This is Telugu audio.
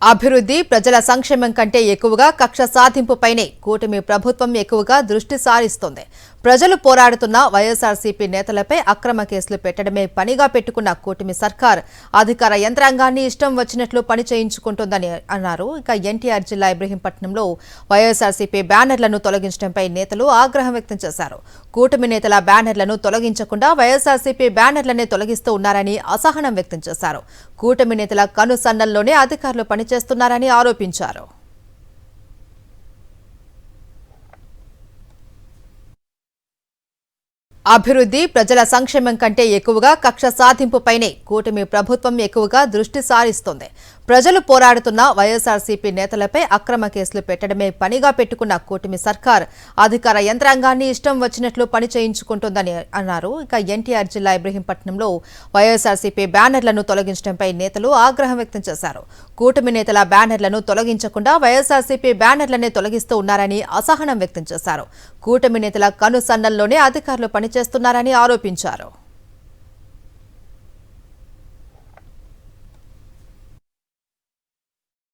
అభివృద్ధి ప్రజల సంక్షేమం కంటే ఎక్కువగా కక్ష సాధింపుపైనే కూటమి ప్రభుత్వం ఎక్కువగా దృష్టి సారిస్తోంది. ప్రజలు పోరాడుతున్న వైఎస్ఆర్సీపీ నేతలపై అక్రమ కేసులు పెట్టడమే పనిగా పెట్టుకున్న కూటమి సర్కార్ అధికార యంత్రాంగాన్ని ఇష్టం వచ్చినట్లు పని చేయించుకుంటోందని అన్నారు. ఇక ఎన్టీఆర్ జిల్లా ఇబ్రహీంపట్నంలో వైఎస్ఆర్సీపీ బ్యానర్లను తొలగించడంపై నేతలు ఆగ్రహం వ్యక్తం చేశారు. కూటమి నేతల బ్యానర్లను తొలగించకుండా వైఎస్ఆర్సీపీ బ్యానర్లనే తొలగిస్తూ ఉన్నారని అసహనం వ్యక్తం చేశారు. కూటమి నేతల కనుసన్నల్లోనే అధికారులు పనిచేస్తున్నారని ఆరోపించారు. అభివృద్ధి ప్రజల సంక్షేమం కంటే ఎక్కువగా కక్ష సాధింపుపైనే కూటమి ప్రభుత్వం ఎక్కువగా దృష్టి సారిస్తోంది. ప్రజలు పోరాడుతున్న వైఎస్ఆర్సీపీ నేతలపై అక్రమ కేసులు పెట్టడమే పనిగా పెట్టుకున్న కూటమి సర్కార్ అధికార యంత్రాంగాన్ని ఇష్టం వచ్చినట్లు పని చేయించుకుంటోందని అన్నారు. ఇక ఎన్టీఆర్ జిల్లా ఇబ్రహీంపట్నంలో వైఎస్ఆర్సీపీ బ్యానర్లను తొలగించడంపై నేతలు ఆగ్రహం వ్యక్తం చేశారు. కూటమి నేతల బ్యానర్లను తొలగించకుండా వైఎస్ఆర్సీపీ బ్యానర్లనే తొలగిస్తూ ఉన్నారని అసహనం వ్యక్తం చేశారు. కూటమి నేతల కనుసన్నల్లోనే అధికారులు పనిచేస్తున్నారని ఆరోపించారు.